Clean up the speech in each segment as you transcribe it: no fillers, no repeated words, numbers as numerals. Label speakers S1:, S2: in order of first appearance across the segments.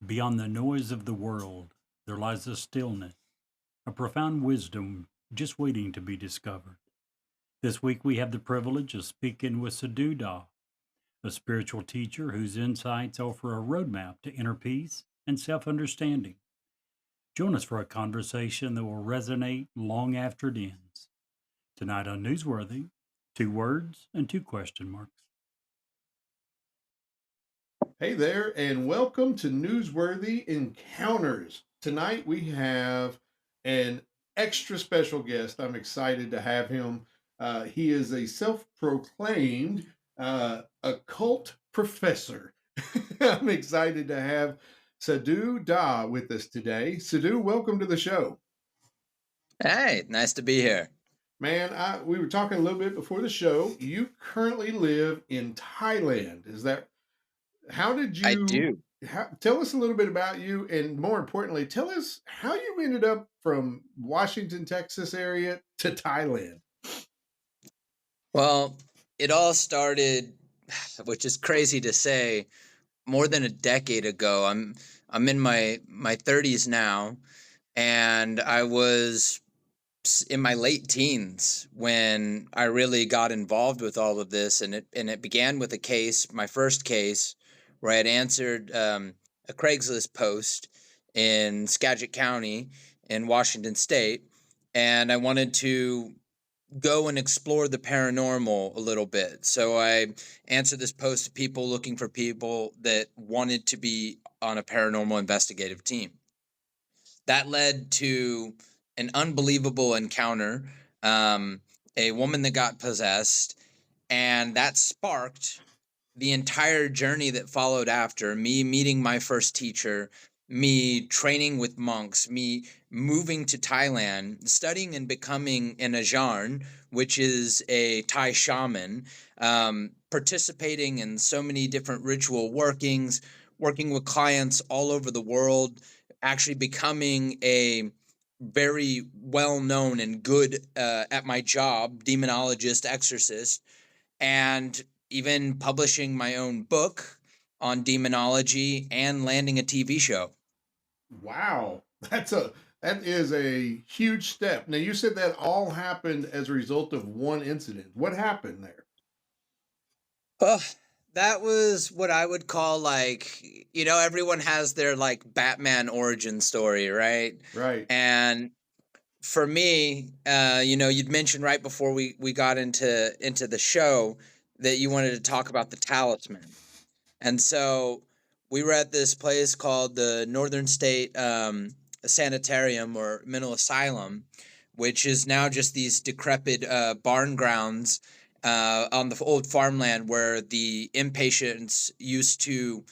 S1: Beyond the noise of the world, there lies a stillness, a profound wisdom just waiting to be discovered. This week we have the privilege of speaking with Sadhu, a spiritual teacher whose insights offer a roadmap to inner peace and self understanding. Join us for a conversation that will resonate long after it ends. Tonight on Newsworthy, two words and two question marks.
S2: Hey there, and welcome to Newsworthy Encounters. Tonight we have an extra special guest. I'm excited to have him. He is a self proclaimed occult professor. I'm excited to have Sadhu Da with us today. Sadhu, welcome to the show.
S3: Hey, nice to be here.
S2: Man, we were talking a little bit before the show. You currently live in Thailand. Is that how did
S3: I
S2: you
S3: do.
S2: tell us a little bit about you, and more importantly, tell us how you ended up from Washington, Texas area to Thailand?
S3: Well, it all started, which is crazy to say, more than a decade ago. I'm in my 30s now, and I was in my late teens when I really got involved with all of this, and it began with a case, my first case, where I had answered a Craigslist post in Skagit County in Washington State, and I wanted to go and explore the paranormal a little bit. So I answered this post to people looking for people that wanted to be on a paranormal investigative team. That led to an unbelievable encounter, um, a woman that got possessed, and that sparked the entire journey that followed after me meeting my first teacher, me training with monks, me moving to Thailand, studying and becoming an Ajarn, which is a Thai shaman, participating in so many different ritual workings, working with clients all over the world, actually becoming a very well known and good at my job, demonologist, exorcist, and even publishing my own book on demonology and landing a TV show.
S2: Wow, that is a huge step. Now you said that all happened as a result of one incident. What happened there?
S3: Well, that was what I would call like, everyone has their like Batman origin story, right?
S2: Right.
S3: And for me, you'd mentioned right before we got into the show that you wanted to talk about the talisman. And so we were at this place called the Northern State Sanitarium or Mental Asylum, which is now just these decrepit barn grounds on the old farmland where the inpatients used to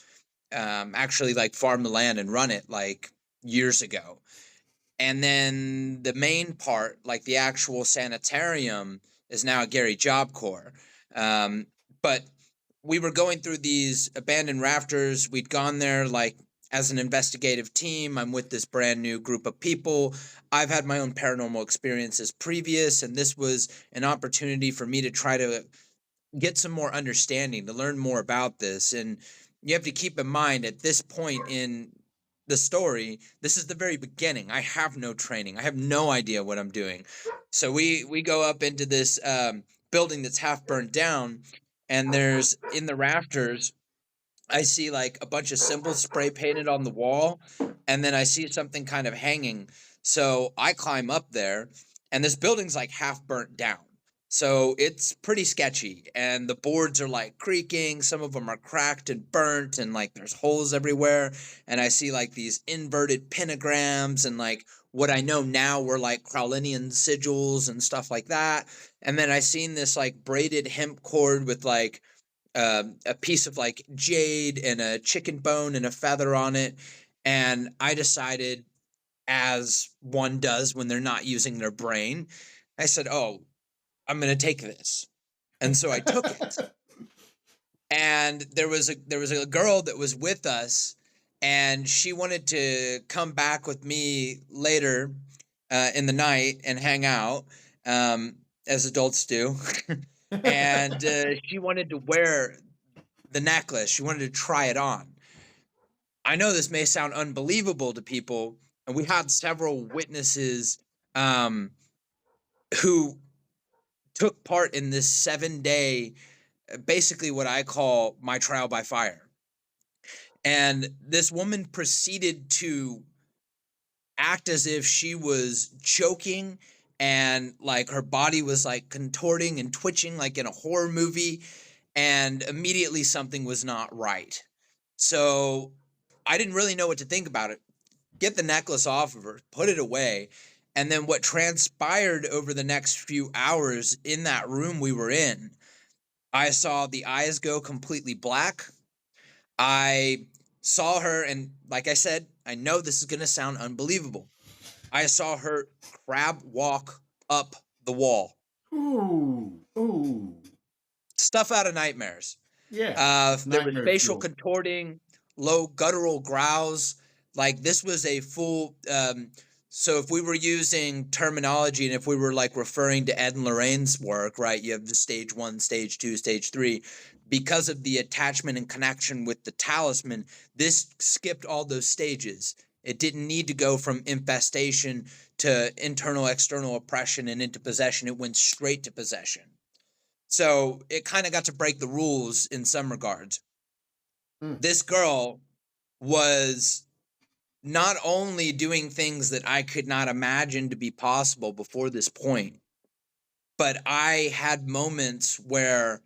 S3: actually like farm the land and run it like years ago. And then the main part, like the actual sanitarium, is now a Gary Job Corps. But we were going through these abandoned rafters. We'd gone there like as an investigative team. I'm with this brand new group of people. I've had my own paranormal experiences previous, and this was an opportunity for me to try to get some more understanding, to learn more about this. And you have to keep in mind at this point in the story, this is the very beginning. I have no training. I have no idea what I'm doing. So we go up into this building that's half burnt down, and there's in the rafters, I see like a bunch of symbols spray painted on the wall, and then I see something kind of hanging. So I climb up there, and this building's like half burnt down. So it's pretty sketchy, and the boards are like creaking. Some of them are cracked and burnt, and like there's holes everywhere. And I see like these inverted pentagrams, and like what I know now were like Kraulian sigils and stuff like that. And then I seen this like braided hemp cord with like a piece of like jade and a chicken bone and a feather on it. And I decided, as one does when they're not using their brain, I said, "Oh, I'm going to take this." And so I took it. And there was a girl that was with us, and she wanted to come back with me later in the night and hang out, as adults do. And she wanted to wear the necklace. She wanted to try it on. I know this may sound unbelievable to people, and we had several witnesses um, who took part in this 7-day, basically what I call my trial by fire. And this woman proceeded to act as if she was choking, and like her body was like contorting and twitching like in a horror movie, and immediately something was not right. So I didn't really know what to think about it. Get the necklace off of her, put it away. And then what transpired over the next few hours in that room we were in, I saw the eyes go completely black. I saw her, and like I said, I know this is going to sound unbelievable. I saw her crab walk up the wall.
S2: Ooh.
S3: Stuff out of nightmares.
S2: Yeah.
S3: There was
S2: Nightmare
S3: facial
S2: fuel.
S3: contorting, low guttural growls. Like this was a full. So if we were using terminology, and if we were like referring to Ed and Lorraine's work, right? You have the stage 1, stage 2, stage 3. Because of the attachment and connection with the talisman, this skipped all those stages. It didn't need to go from infestation to internal, external oppression and into possession. It went straight to possession. So it kind of got to break the rules in some regards. This girl was not only doing things that I could not imagine to be possible before this point, but I had moments where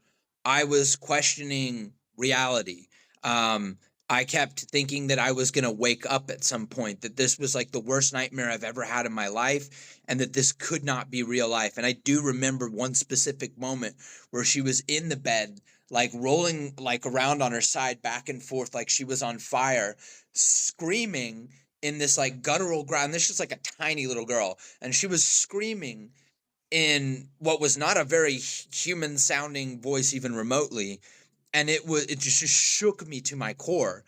S3: I was questioning reality. I kept thinking that I was going to wake up at some point, that this was like the worst nightmare I've ever had in my life, and that this could not be real life. And I do remember one specific moment where she was in the bed, like rolling like around on her side back and forth, like she was on fire, screaming in this like guttural ground. This is like a tiny little girl, and she was screaming in what was not a very human sounding voice even remotely, and it just shook me to my core.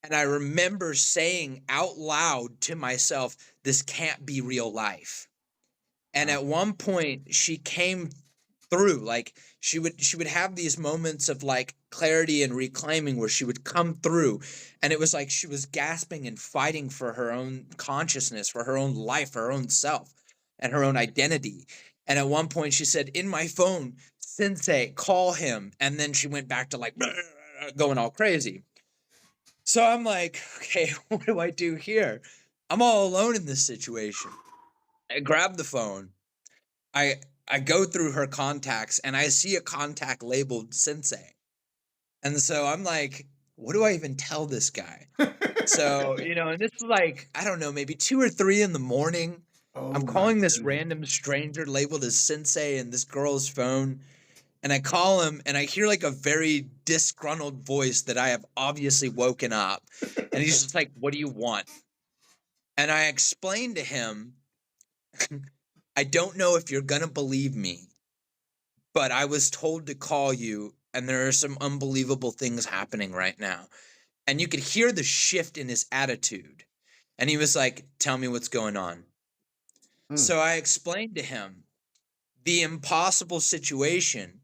S3: And I remember saying out loud to myself, this can't be real life. And at one point she came through, like she would have these moments of like clarity and reclaiming where she would come through, and it was like she was gasping and fighting for her own consciousness, for her own life, her own self, and her own identity. And at one point she said, in my phone, sensei, call him. And then she went back to like going all crazy. So I'm like, okay, what do I do here? I'm all alone in this situation. I grab the phone. I go through her contacts, and I see a contact labeled sensei. And so I'm like, what do I even tell this guy? So, and this is like, I don't know, maybe 2 or 3 in the morning. I'm calling this random stranger labeled as sensei in this girl's phone. And I call him, and I hear like a very disgruntled voice that I have obviously woken up. And he's just like, what do you want? And I explained to him, I don't know if you're going to believe me, but I was told to call you, and there are some unbelievable things happening right now. And you could hear the shift in his attitude. And he was like, tell me what's going on. So I explained to him the impossible situation,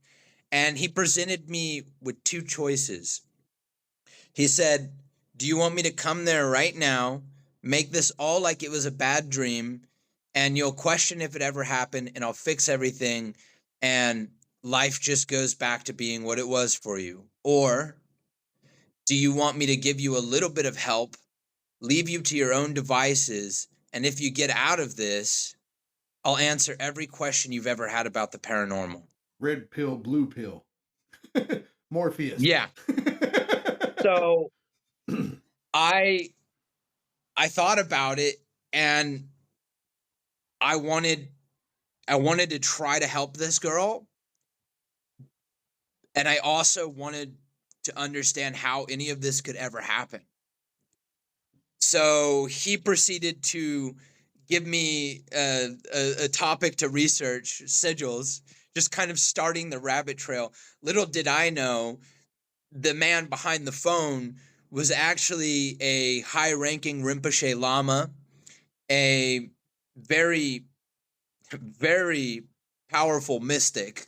S3: and he presented me with 2 choices. He said, do you want me to come there right now, make this all like it was a bad dream, and you'll question if it ever happened, and I'll fix everything, and life just goes back to being what it was for you? Or do you want me to give you a little bit of help, leave you to your own devices, and if you get out of this, I'll answer every question you've ever had about the paranormal?
S2: Red pill, blue pill. Morpheus.
S3: Yeah. So I thought about it, and I wanted to try to help this girl, and I also wanted to understand how any of this could ever happen. So he proceeded to give me a topic to research, sigils, just kind of starting the rabbit trail. Little did I know, the man behind the phone was actually a high-ranking Rinpoche Lama, a very, very powerful mystic,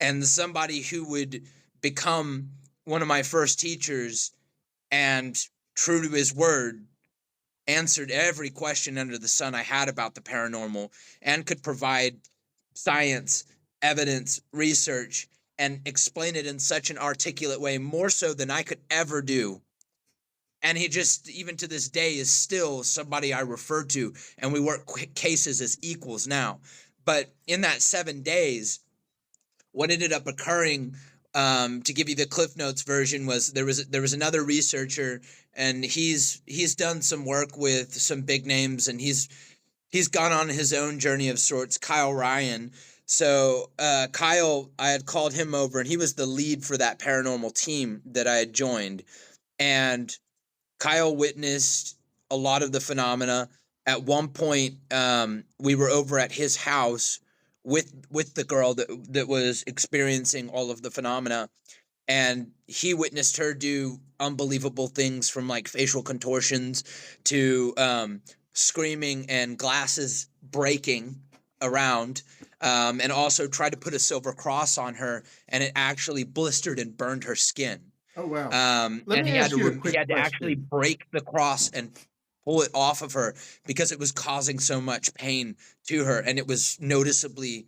S3: and somebody who would become one of my first teachers and true to his word, answered every question under the sun I had about the paranormal and could provide science, evidence, research, and explain it in such an articulate way, more so than I could ever do. And he just, even to this day, is still somebody I refer to, and we work cases as equals now. But in that 7 days, what ended up occurring, to give you the Cliff Notes version, was there was another researcher, and he's done some work with some big names, and he's gone on his own journey of sorts, Kyle Ryan. So Kyle, I had called him over, and he was the lead for that paranormal team that I had joined, and Kyle witnessed a lot of the phenomena. At one point, we were over at his house with the girl that was experiencing all of the phenomena, and he witnessed her do unbelievable things, from like facial contortions to screaming and glasses breaking around, and also tried to put a silver cross on her, and it actually blistered and burned her skin.
S2: Oh wow. Let
S3: And
S2: me
S3: he had
S2: ask you a
S3: he
S2: quick
S3: had to actually
S2: question.
S3: break the cross and pull it off of her because it was causing so much pain to her, and it was noticeably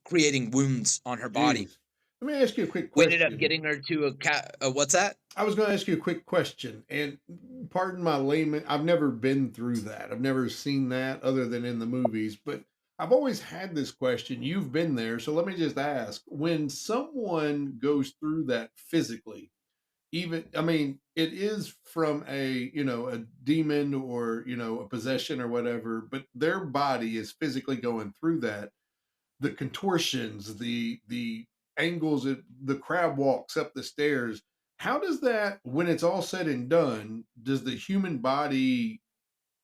S3: creating wounds on her body.
S2: Jeez. Let me ask you a quick
S3: We ended up
S2: question.
S3: getting her to a cat. What's that?
S2: I was going to ask you a quick question, and pardon my layman. I've never been through that. I've never seen that other than in the movies, but I've always had this question. You've been there, so let me just ask: when someone goes through that physically, even I mean, it is from a demon or a possession or whatever, but their body is physically going through that. The contortions, the angles that the crab walks up the stairs. How does that, when it's all said and done, does the human body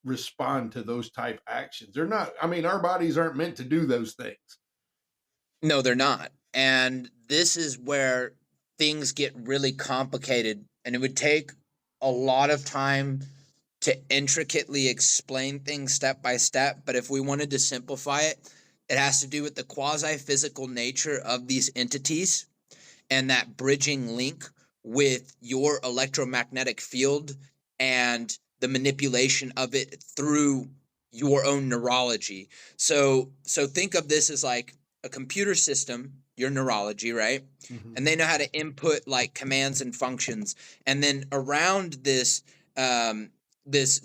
S2: respond to those type actions? They're not. I mean, our bodies aren't meant to do those things.
S3: No, they're not. And this is where things get really complicated, and it would take a lot of time to intricately explain things step by step. But if we wanted to simplify it, it has to do with the quasi physical nature of these entities and that bridging link with your electromagnetic field and the manipulation of it through your own neurology. So think of this as like a computer system, your neurology, right?
S2: Mm-hmm.
S3: And they know how to input like commands and functions, and then around this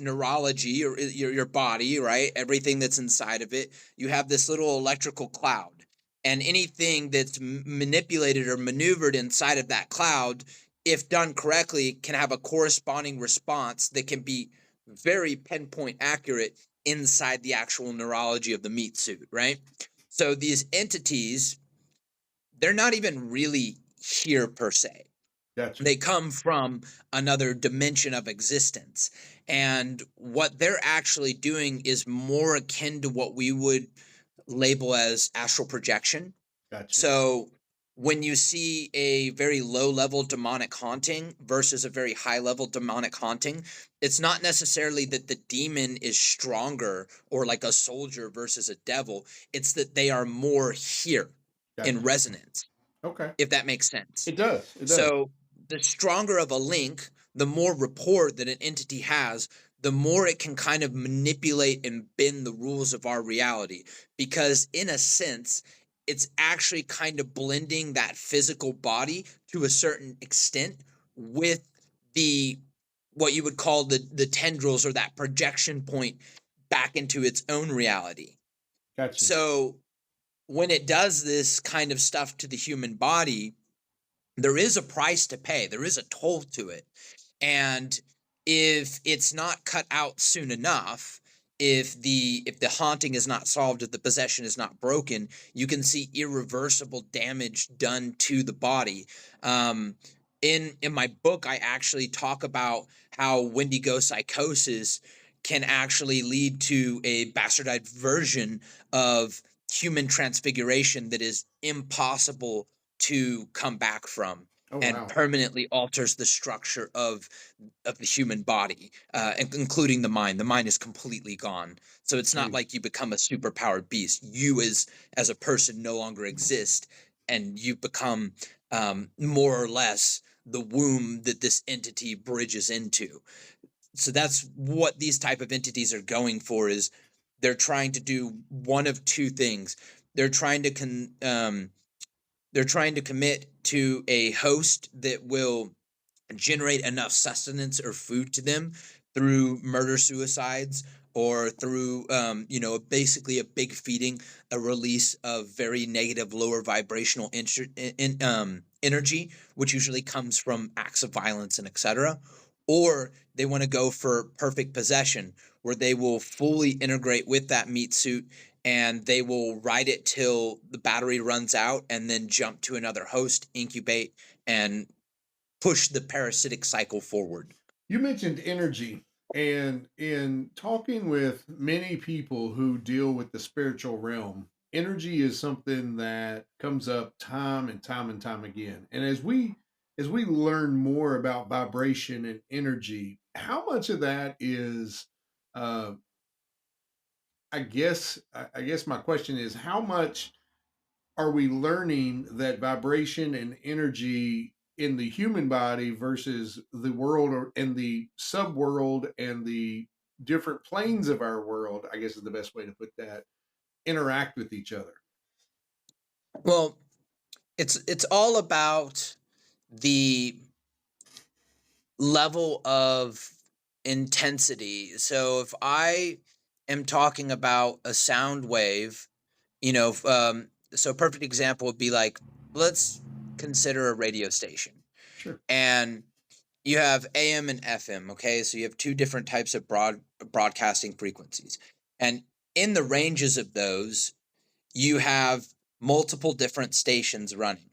S3: neurology, or your body, right, everything that's inside of it, you have this little electrical cloud, and anything that's manipulated or maneuvered inside of that cloud, if done correctly, can have a corresponding response that can be very pinpoint accurate inside the actual neurology of the meat suit, right? So these entities, they're not even really here per se.
S2: Gotcha.
S3: They come from another dimension of existence. And what they're actually doing is more akin to what we would label as astral projection.
S2: Gotcha.
S3: So when you see a very low level demonic haunting versus a very high level demonic haunting, it's not necessarily that the demon is stronger or like a soldier versus a devil. It's that they are more here in
S2: Gotcha.
S3: resonance,
S2: Okay.
S3: if that makes sense.
S2: It does. It does.
S3: So the stronger of a link, the more rapport that an entity has, the more it can kind of manipulate and bend the rules of our reality. Because in a sense, it's actually kind of blending that physical body to a certain extent with the what you would call the tendrils, or that projection point back into its own reality.
S2: Gotcha.
S3: So when it does this kind of stuff to the human body, there is a price to pay. There is a toll to it. And if it's not cut out soon enough, if the haunting is not solved, if the possession is not broken, you can see irreversible damage done to the body. In my book, I actually talk about how Wendigo psychosis can actually lead to a bastardized version of human transfiguration that is impossible to come back from,
S2: Oh
S3: and
S2: wow.
S3: permanently alters the structure of the human body, including the mind. The mind is completely gone. So it's not
S2: Jeez.
S3: like you become a superpowered beast. You as a person no longer exist, and you become more or less the womb that this entity bridges into. So that's what these type of entities are going for, is they're trying to do one of two things. They're trying to they're trying to commit to a host that will generate enough sustenance or food to them through murder suicides, or through basically a big feeding, a release of very negative lower vibrational energy, which usually comes from acts of violence and etc. Or they want to go for perfect possession, where they will fully integrate with that meat suit, and they will ride it till the battery runs out, and then jump to another host, incubate, and push the parasitic cycle forward.
S2: You mentioned energy, and in talking with many people who deal with the spiritual realm, energy is something that comes up time and time and time again. And as we learn more about vibration and energy, how much of that is uh I guess my question is, how much are we learning that vibration and energy in the human body versus the world, or in the subworld and the different planes of our world, I guess is the best way to put that, interact with each other?
S3: Well, it's all about the level of intensity. So if I am talking about a sound wave, so a perfect example would be like, let's consider a radio station,
S2: Sure.
S3: and you have AM and FM. Okay, so you have two different types of broadcasting frequencies, and in the ranges of those, you have multiple different stations running.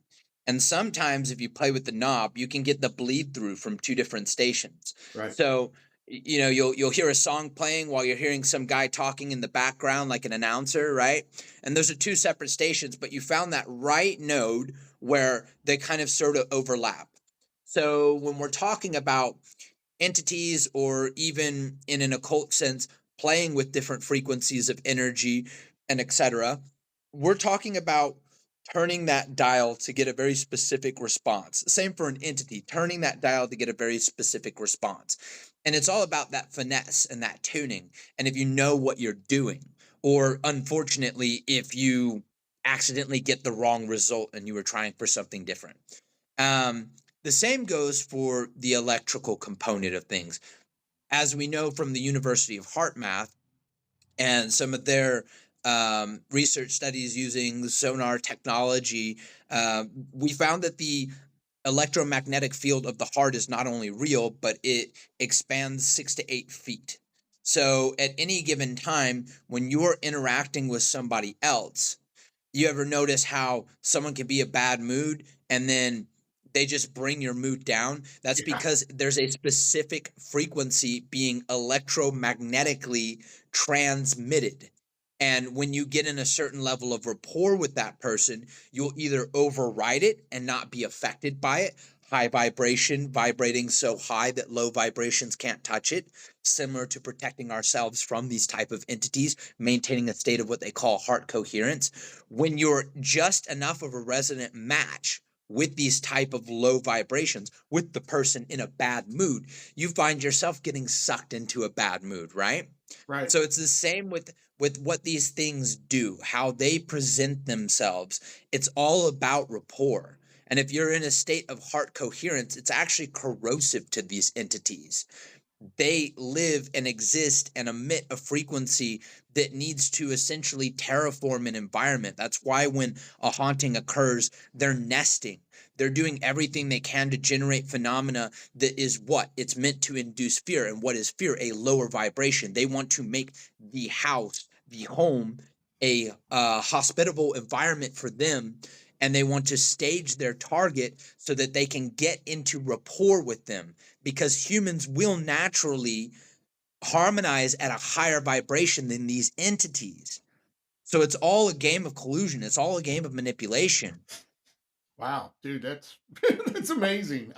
S3: And sometimes if you play with the knob, you can get the bleed through from two different stations.
S2: Right.
S3: So, you'll hear a song playing while you're hearing some guy talking in the background like an announcer, right? And those are two separate stations, but you found that right node where they kind of sort of overlap. So when we're talking about entities, or even in an occult sense, playing with different frequencies of energy and etc., we're talking about turning that dial to get a very specific response. Same for an entity, turning that dial to get a very specific response. And it's all about that finesse and that tuning. And if you know what you're doing, or unfortunately, if you accidentally get the wrong result and you were trying for something different. The same goes for the electrical component of things. As we know from the University of Heart Math and some of their research studies using sonar technology, we found that the electromagnetic field of the heart is not only real, but it expands 6 to 8 feet. So at any given time, when you're interacting with somebody else, you ever notice how someone can be a bad mood and then they just bring your mood down? That's
S2: Yeah.
S3: because there's a specific frequency being electromagnetically transmitted. And when you get in a certain level of rapport with that person, you'll either override it and not be affected by it. High vibration, vibrating so high that low vibrations can't touch it, similar to protecting ourselves from these type of entities, maintaining a state of what they call heart coherence. When you're just enough of a resonant match with these type of low vibrations with the person in a bad mood, you find yourself getting sucked into a bad mood, right?
S2: Right.
S3: So it's the same with what these things do, how they present themselves. It's all about rapport. And if you're in a state of heart coherence, it's actually corrosive to these entities. They live and exist and emit a frequency that needs to essentially terraform an environment. That's why when a haunting occurs, they're nesting. They're doing everything they can to generate phenomena that is what? It's meant to induce fear. And what is fear? A lower vibration. They want to make the house, the home, a hospitable environment for them, and they want to stage their target so that they can get into rapport with them, because humans will naturally harmonize at a higher vibration than these entities. So it's all a game of collusion. It's all a game of manipulation.
S2: Wow, dude, that's that's amazing.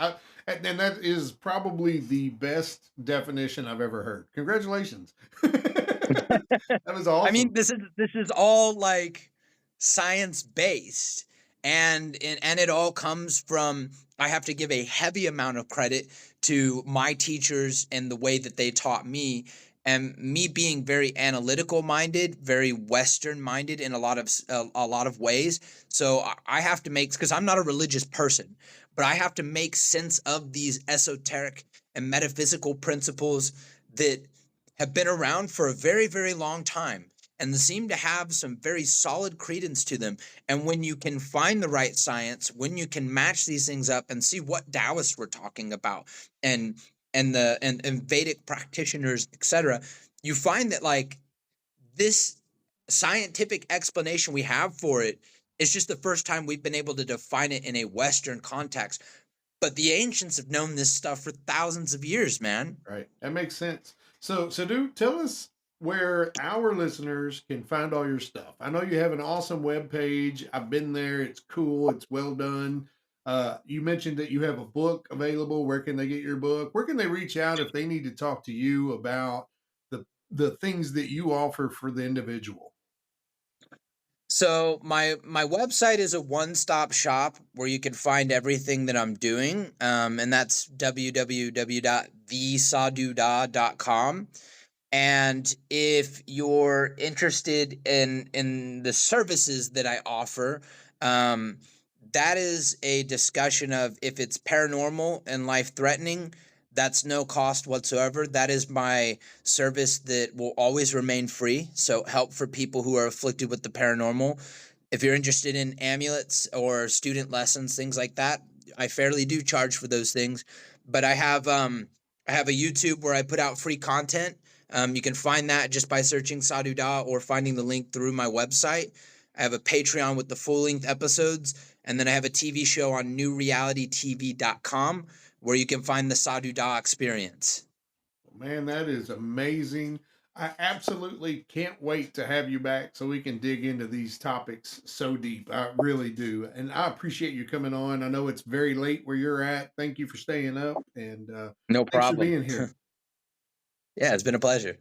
S2: And that is probably the best definition I've ever heard. Congratulations. That was
S3: I mean,
S2: awesome.
S3: this is all like science based. and it all comes from, I have to give a heavy amount of credit to my teachers and the way that they taught me, and me being very analytical minded, very Western minded in a lot of ways. So I have to make, because I'm not a religious person, but I have to make sense of these esoteric and metaphysical principles that have been around for a very, very long time and seem to have some very solid credence to them. And when you can find the right science, when you can match these things up and see what Taoists were talking about, and and Vedic practitioners, etc., you find that like this scientific explanation we have for it is just the first time we've been able to define it in a Western context. But the ancients have known this stuff for thousands of years, man.
S2: Right. That makes sense. So, Sadhu, tell us where our listeners can find all your stuff. I know you have an awesome web page. I've been there. It's cool. It's well done. You mentioned that you have a book available. Where can they get your book? Where can they reach out if they need to talk to you about the things that you offer for the individual?
S3: So my website is a one-stop shop where you can find everything that I'm doing, and that's www.thesaduda.com. And if you're interested in the services that I offer, um, that is a discussion of if it's paranormal and life threatening, that's no cost whatsoever. That is my service that will always remain free. So help for people who are afflicted with the paranormal. If you're interested in amulets or student lessons, things like that, I fairly do charge for those things. But I have a YouTube where I put out free content. You can find that just by searching Sadhu Da or finding the link through my website. I have a Patreon with the full length episodes, and then I have a TV show on newrealitytv.com where you can find the Sadhu Da experience.
S2: Man, that is amazing. I absolutely can't wait to have you back so we can dig into these topics so deep. I really do. And I appreciate you coming on. I know it's very late where you're at. Thank you for staying up and
S3: No
S2: thanks for
S3: problem.
S2: being here.
S3: Yeah, it's been a pleasure.